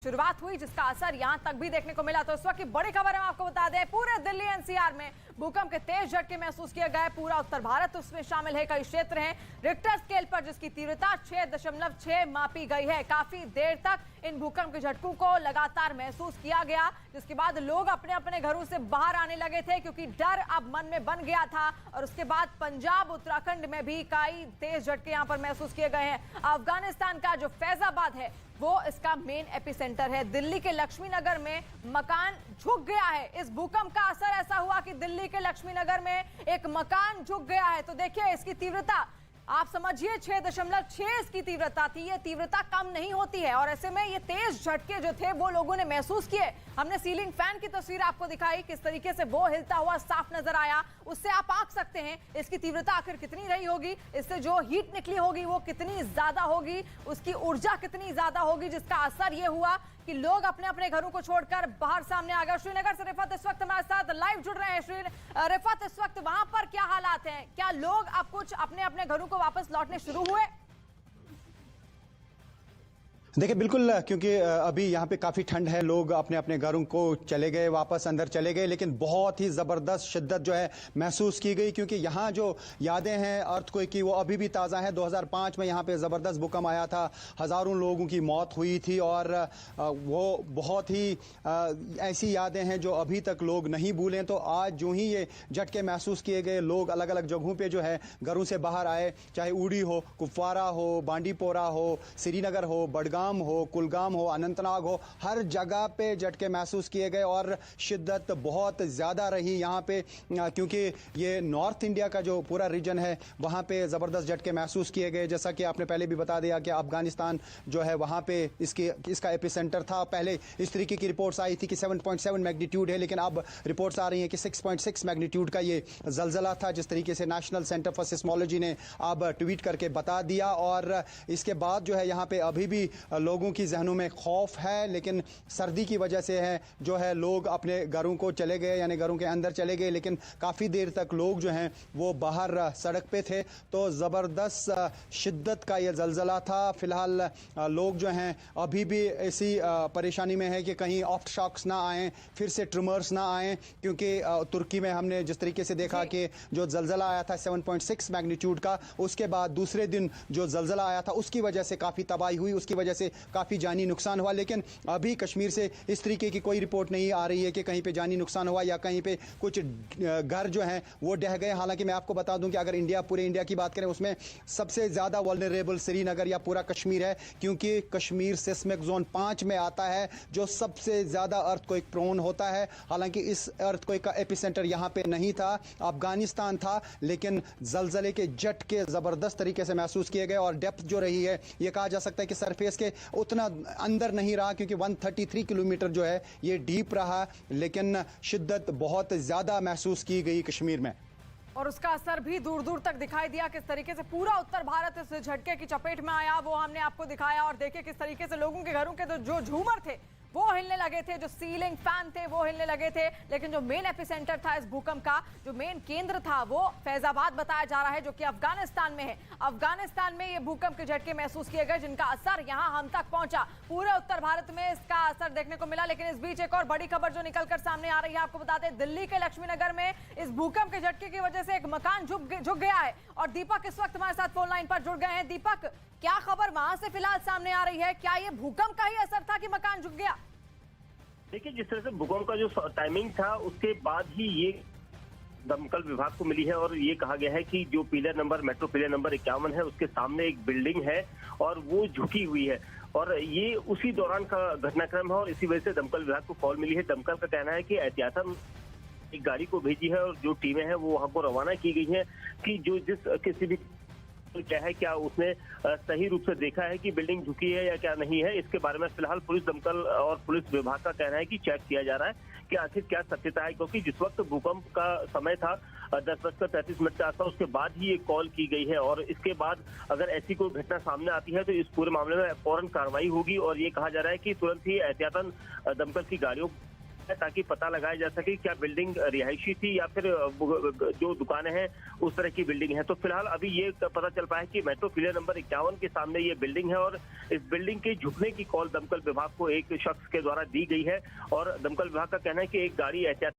शुरुआत हुई जिसका असर यहां तक भी देखने को मिला। तो इस वक्त की बड़ी खबर हम आपको बता दें, पूरे दिल्ली एनसीआर में भूकंप के तेज झटके महसूस किए गए। पूरा उत्तर भारत उसमें शामिल है। कई क्षेत्र हैं रिक्टर स्केल पर जिसकी तीव्रता 6.6 मापी गई है। काफी देर तक इन भूकंप के झटकों को लगातार महसूस किया गया, जिसके बाद लोग अपने अपने घरों से बाहर आने लगे थे क्योंकि डर अब मन में बन गया था। और उसके बाद पंजाब उत्तराखंड में भी कई तेज झटके यहां पर महसूस किए गए हैं। अफगानिस्तान का जो फैजाबाद है वो इसका मेन एपिसेंटर है। दिल्ली के लक्ष्मी नगर में मकान झुक गया है। इस भूकंप का असर ऐसा हुआ कि दिल्ली के लक्ष्मी नगर में एक मकान झुक गया है। तो देखिए इसकी तीव्रता आप समझिए 6.6 इसकी तीव्रता थी। ये तीव्रता कम नहीं होती है और ऐसे में ये तेज झटके जो थे वो लोगों ने महसूस किए। हमने सीलिंग फैन की तस्वीर आपको दिखाई, किस तरीके से वो हिलता हुआ साफ नजर आया। उससे आप आंक सकते हैं इसकी तीव्रता आखिर कितनी रही होगी, इससे जो हीट निकली होगी वो कितनी ज्यादा होगी, उसकी ऊर्जा कितनी ज्यादा होगी, जिसका असर ये हुआ कि लोग अपने अपने घरों को छोड़कर बाहर सामने आ गए। श्रीनगर से रिफत इस वक्त हमारे साथ लाइव जुड़ रहे हैं। रिफत, इस वक्त वहां पर क्या हालात हैं? क्या लोग अब कुछ अपने अपने घरों को वापस लौटने शुरू हुए? देखिए बिल्कुल, क्योंकि अभी यहाँ पे काफ़ी ठंड है, लोग अपने अपने घरों को चले गए, वापस अंदर चले गए, लेकिन बहुत ही ज़बरदस्त शिद्दत जो है महसूस की गई क्योंकि यहाँ जो यादें हैं अर्थक्वेक की वो अभी भी ताज़ा हैं। 2005 में यहाँ पे ज़बरदस्त भूकंप आया था, हज़ारों लोगों की मौत हुई थी और वो बहुत ही ऐसी यादें हैं जो अभी तक लोग नहीं भूलें। तो आज जो ही ये झटके महसूस किए गए, लोग अलग अलग जगहों पर जो है घरों से बाहर आए, चाहे उड़ी हो, कुपवारा हो, बांडीपोरा हो, श्रीनगर हो, बडगाम हो, कुलगाम हो, अनंतनाग हो, हर जगह पे झटके महसूस किए गए और शिद्दत बहुत ज़्यादा रही यहाँ पे क्योंकि ये नॉर्थ इंडिया का जो पूरा रीजन है वहाँ पे ज़बरदस्त झटके महसूस किए गए। जैसा कि आपने पहले भी बता दिया कि अफगानिस्तान जो है वहाँ पे इसका एपिसेंटर था। पहले इस तरीके की रिपोर्ट्स आई थी कि 7.7 मैग्नीट्यूड है, लेकिन अब रिपोर्ट्स आ रही हैं कि 6.6 मैग्नीट्यूड का ये जलजला था, जिस तरीके से नेशनल सेंटर फॉर सिस्मोलॉजी ने अब ट्वीट करके बता दिया। और इसके बाद जो है यहाँ पे अभी भी लोगों की जहनों में खौफ है, लेकिन सर्दी की वजह से है जो है लोग अपने घरों को चले गए, यानी घरों के अंदर चले गए, लेकिन काफ़ी देर तक लोग जो हैं वो बाहर सड़क पे थे। तो ज़बरदस्त शिद्दत का ये जलजला था। फिलहाल लोग जो हैं अभी भी ऐसी परेशानी में है कि कहीं आफ्टर शॉक्स ना आएँ, फिर से ट्रिमर्स ना आएँ, क्योंकि तुर्की में हमने जिस तरीके से देखा कि जो जलजला आया था 7.6 मैग्नीट्यूड का, उसके बाद दूसरे दिन जो जलजला आया था उसकी वजह से काफ़ी तबाही हुई, उसकी वजह से काफ़ी जानी नुकसान हुआ। लेकिन अभी कश्मीर से इस तरीके की कोई रिपोर्ट नहीं आ रही है कि कहीं पे जानी नुकसान हुआ या कहीं पे कुछ घर जो हैं वो ढह गए। हालांकि मैं आपको बता दूं कि अगर पूरे इंडिया की बात करें उसमें सबसे ज़्यादा वल्नरेबल श्रीनगर या पूरा कश्मीर है, क्योंकि कश्मीर सिस्मिक जोन 5 में आता है जो सबसे ज़्यादा अर्थक्वेक प्रोन होता है। हालांकि इस अर्थक्वेक का एपिसेंटर यहाँ पे नहीं था, अफगानिस्तान था, लेकिन जलजले के झटके ज़बरदस्त तरीके से महसूस किए गए और डेप्थ जो रही है ये कहा जा सकता है कि सरफेस के उतना अंदर नहीं रहा, क्योंकि 133 किलोमीटर जो है ये डीप रहा, लेकिन शिद्दत बहुत ज़्यादा महसूस की गई कश्मीर में और उसका असर भी दूर दूर तक दिखाई दिया। किस तरीके से पूरा उत्तर भारत इस झटके की चपेट में आया वो हमने आपको दिखाया। और देखिए किस तरीके से लोगों के घरों के जो झूमर थे वो हिलने लगे थे, जो सीलिंग फैन थे वो हिलने लगे थे। लेकिन जो मेन एपिसेंटर था इस भूकंप का, जो मेन केंद्र था वो फैजाबाद बताया जा रहा है, जो कि अफगानिस्तान में है। अफगानिस्तान में ये भूकंप के झटके महसूस किए गए जिनका असर यहां हम तक पहुंचा। पूरे उत्तर भारत में इसका असर देखने को मिला। लेकिन इस बीच एक और बड़ी खबर जो निकलकर सामने आ रही है, आपको बताते हैं दिल्ली के लक्ष्मीनगर में इस भूकंप के झटके की वजह से एक मकान झुक गया है। और दीपक इस वक्त हमारे साथ फोन लाइन पर जुड़ गए हैं। दीपक, क्या खबर वहां से फिलहाल सामने आ रही है? क्या ये भूकंप का ही असर था कि मकान झुक गया? देखिए, जिस तरह से भूकंप का जो टाइमिंग था उसके बाद ही ये दमकल विभाग को मिली है और ये कहा गया है कि जो मेट्रो पिलर नंबर 51 है उसके सामने एक बिल्डिंग है और वो झुकी हुई है और ये उसी दौरान का घटनाक्रम है और इसी वजह से दमकल विभाग को कॉल मिली है। दमकल का कहना है कि एहतियातन एक गाड़ी को भेजी है और जो टीमें हैं वो वहां को रवाना की गई है कि जो किसी भी क्या है, क्या उसने सही रूप से देखा है कि बिल्डिंग झुकी है या क्या नहीं है। इसके बारे में फिलहाल पुलिस दमकल और पुलिस विभाग का कहना है कि चेक किया जा रहा है कि आखिर क्या सत्यता है, क्योंकि जिस वक्त भूकंप का समय था 10:35 के आसपास, उसके बाद ही ये कॉल की गई है और इसके बाद अगर ऐसी कोई घटना सामने आती है तो इस पूरे मामले में फौरन कार्रवाई होगी और ये कहा जा रहा है कि तुरंत ही एहतियातन दमकल की गाड़ियों ताकि पता लगाया जा सके क्या बिल्डिंग रिहायशी थी या फिर जो दुकानें हैं उस तरह की बिल्डिंग है। तो फिलहाल अभी ये पता चल पाया कि मेट्रो पिलर नंबर 51 के सामने ये बिल्डिंग है और इस बिल्डिंग के झुकने की कॉल दमकल विभाग को एक शख्स के द्वारा दी गई है और दमकल विभाग का कहना है कि एक गाड़ी एहतियात